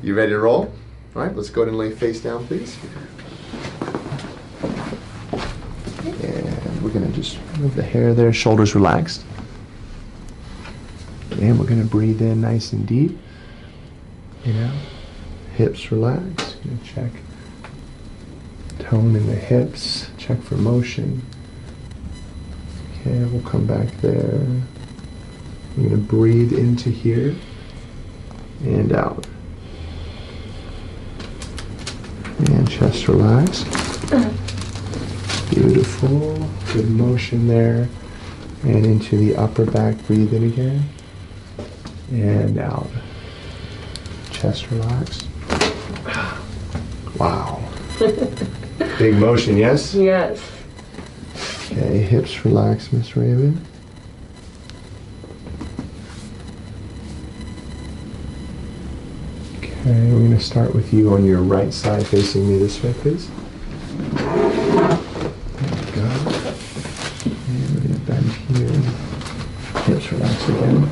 You ready to roll? All right, let's go ahead and lay face down, please. And we're gonna just move the hair there, shoulders relaxed. And we're gonna breathe in nice and deep. Hips relaxed. Gonna check tone in the hips, check for motion. Okay, we'll come back there. I'm gonna breathe into here and out. And chest relaxed. Beautiful. Good motion there. And into the upper back, breathe in again. And out. Chest relaxed. Wow. Big motion, yes? Yes. Okay, hips relaxed, Miss Raven. Okay, we're going to start with you on your right side, facing me this way, please. There we go. And we're going to bend here. Hips relaxed again.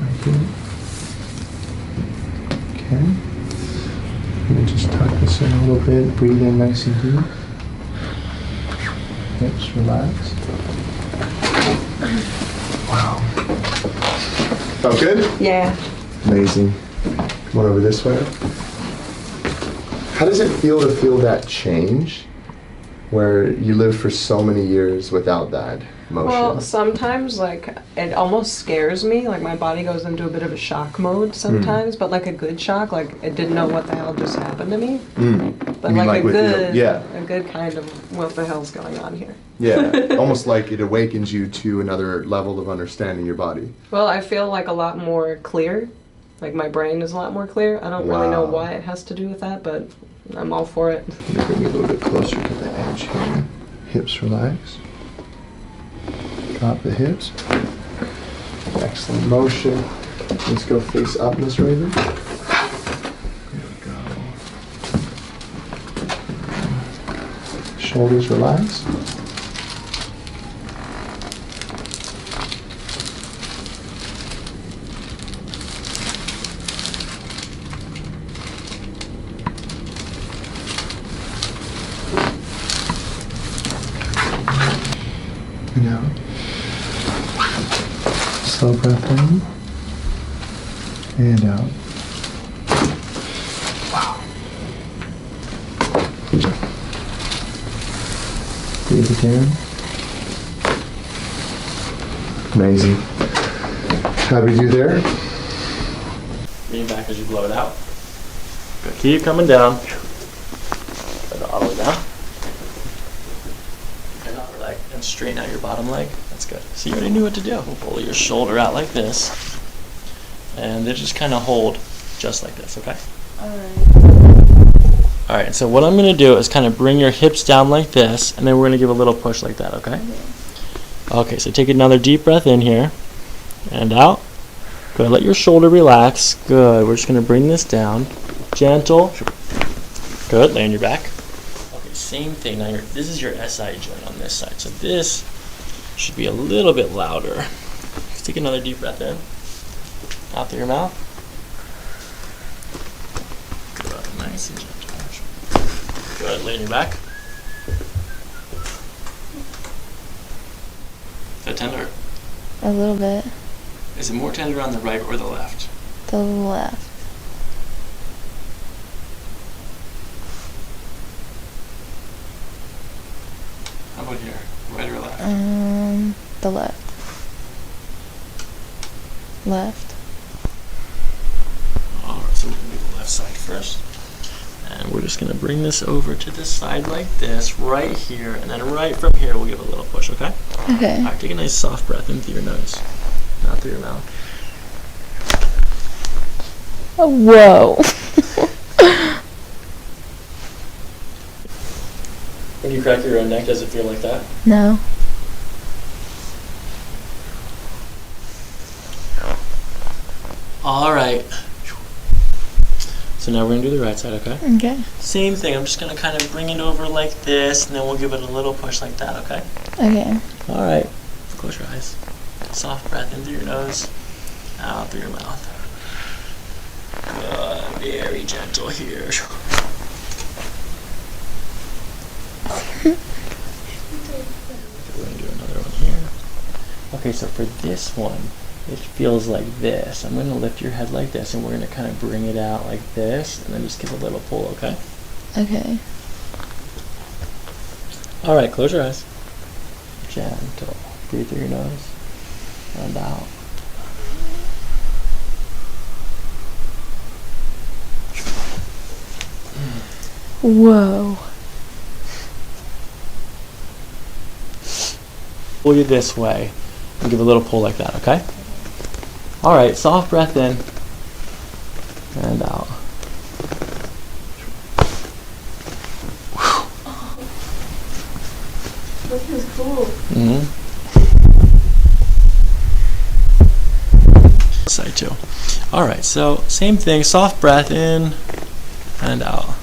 Right here. Okay. I'm going to just tuck this in a little bit. Breathe in nice and deep. Hips relaxed. Wow. Felt good? Yeah. Amazing. Come on over this way. How does it feel to feel that change where you lived for so many years without that motion? Well, sometimes like it almost scares me. Like my body goes into a bit of a shock mode sometimes, but like a good shock, like it didn't know what the hell just happened to me. But like a good, a good kind of what the hell's going on here. Yeah, almost like it awakens you to another level of understanding your body. Well, I feel like a lot more clear. Like my brain is a lot more clear. I don't really know why it has to do with that, but I'm all for it. Bring you a little bit closer to the edge here. Hips relaxed. Drop the hips. Excellent motion. Let's go face up, Miss Raven. There we go. Shoulders relaxed. And out. Slow breath in. And out. Wow. Breathe again. Amazing. How do we do there? Lean back as you blow it out. Good. Keep coming down. Put it all the way down. And upper leg. And straighten out your bottom leg. That's good. So you already knew what to do. Pull your shoulder out like this. And then just kind of hold just like this, okay? Alright, so what I'm going to do is kind of bring your hips down like this, and then we're going to give a little push like that, okay? Okay, so take another deep breath in here, and out. Good, let your shoulder relax. Good, we're just going to bring this down. Gentle. Good, lay on your back. Okay, same thing. Now this is your SI joint on this side, so this should be a little bit louder. Just take another deep breath in. Out through your mouth. Good, nice and gentle. Good, lay on your back. Is that tender? A little bit. Is it more tender on the right or the left? The left. How about here? Right or left? The left. Left. Alright, so we're going to do the left side first. And we're just going to bring this over to the side like this, right here, and then right from here we'll give a little push, okay? Okay. Alright, take a nice soft breath in through your nose, not through your mouth. Oh, whoa. When you crack your own neck, does it feel like that? No. Alright. So now we're going to do the right side, okay? Okay. Same thing, I'm just going to kind of bring it over like this, and then we'll give it a little push like that, okay? Okay. Alright. Close your eyes. Soft breath in through your nose, out through your mouth. very gentle here. We're gonna do another one here. Okay, so for this one, it feels like this. I'm gonna lift your head like this, and we're gonna kind of bring it out like this, and then just give a little pull, okay? Okay. All right, close your eyes. Gentle. Breathe through your nose and out. Whoa. Pull you this way and give a little pull like that, okay? All right, soft breath in and out. This is cool. Mm-hmm. Side too. All right, so same thing, soft breath in and out.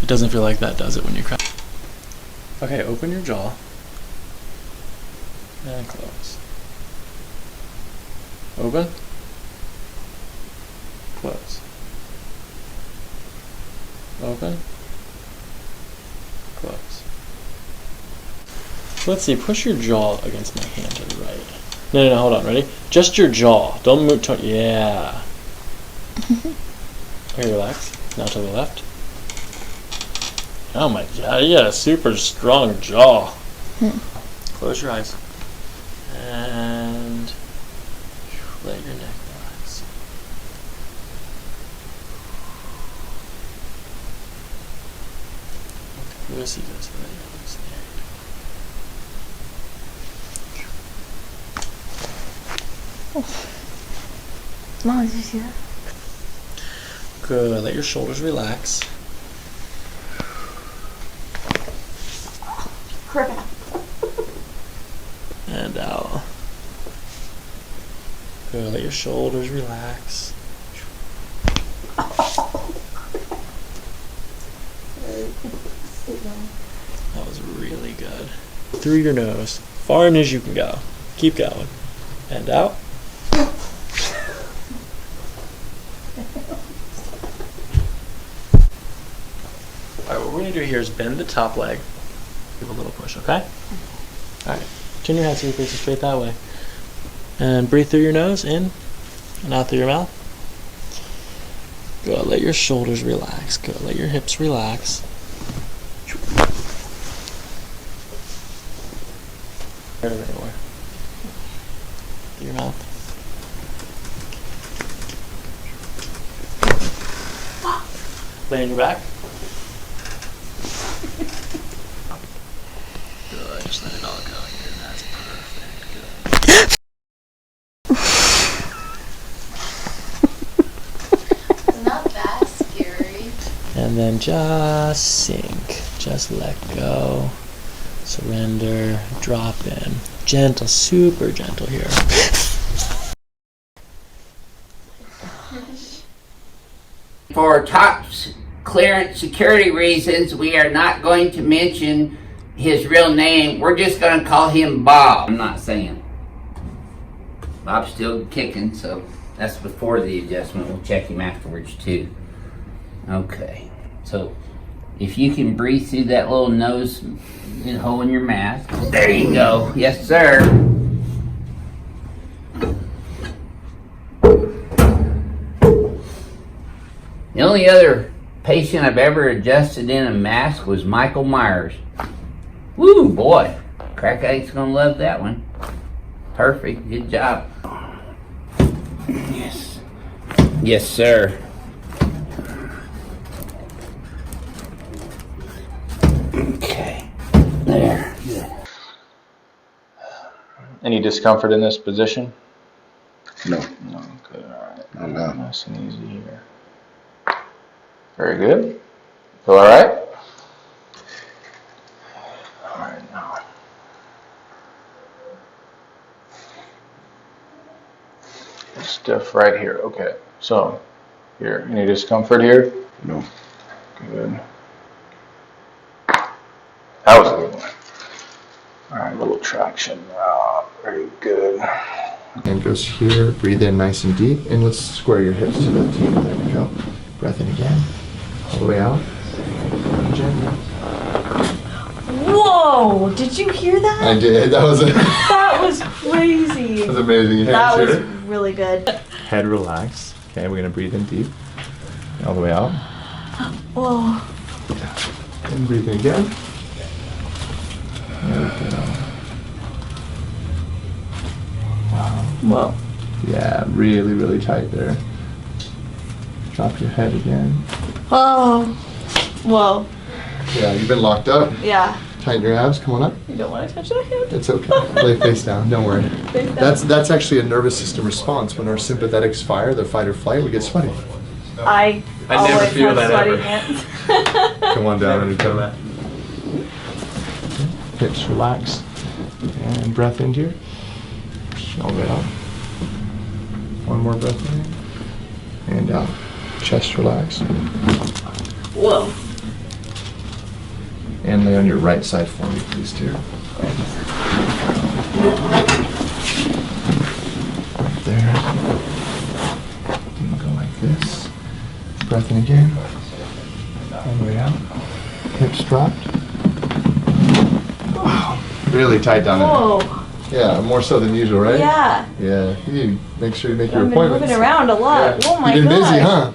It doesn't feel like that, does it, when you cry? Okay, open your jaw and close. Open, close. Open, close. Let's see, push your jaw against my hand to the right. No, hold on, ready? Just your jaw. Don't move, yeah. Okay, relax. Now to the left. Oh my god, you got a super strong jaw. Close your eyes. And let your neck relax. Lucy goes for that. Mom, did you see that? Good. Let your shoulders relax. Crap. And out. Good. Let your shoulders relax. That was really good. Through your nose, far in as you can go. Keep going. And out. Alright, what we're going to do here is bend the top leg. Give a little push, okay? Alright, turn your head so you're facing straight that way. And breathe through your nose, in, and out through your mouth. Good, let your shoulders relax. Good, let your hips relax. Anywhere. Through your mouth. Lay on your back. Good, just let it all go here. That's perfect. Good. Not that scary. And then just sink. Just let go. Surrender. Drop in. Gentle, super gentle here. For top clearance security reasons, we are not going to mention his real name. We're just going to call him Bob. I'm not saying. Bob's still kicking, so that's before the adjustment. We'll check him afterwards too. Okay, so if you can breathe through that little nose hole in your mask. There you go. Yes, sir. The only other patient I've ever adjusted in a mask was Michael Myers. Woo, boy. Crack addict's gonna love that one. Perfect. Good job. Yes. Yes, sir. Okay. There. Good. Any discomfort in this position? No. No. Good. All right. Oh, no. Nice and easy here. Very good. Feel all right? All right, now. Stiff right here. Okay. So, here. Any discomfort here? No. Good. That was a good one. All right, a little traction. Very good. And goes here. Breathe in nice and deep. And let's square your hips to the team. There we go. Breath in again. All the way out. Gently. Whoa! Did you hear that? I did. That was That was crazy. that was amazing. That was Sure. really good. Head relax. Okay, we're gonna breathe in deep. All the way out. Whoa. And breathe in again. There we go. Wow. Whoa. Yeah, really, really tight there. Drop your head again. Oh. Whoa. Yeah, you've been locked up. Yeah. Tighten your abs. Come on up. You don't want to touch that hand? It's okay. Lay face down. Don't worry. Face down. That's actually a nervous system response. When our sympathetics fire, the fight or flight, we get sweaty. I never always feel have that sweaty ever. hands. Come on down and come back. Hips relax. And breath in here. All the way out. One more breath in. And out. Chest relax. Whoa. And lay on your right side for me, please, too. Right there. And go like this. Breath in again. All the way out. Hips dropped. Wow. Really tight down there. Whoa. Yeah, more so than usual, right? Yeah. Yeah. You need to make sure you make your I've been appointments. moving around a lot. Yeah. Oh my You've been busy, gosh. huh?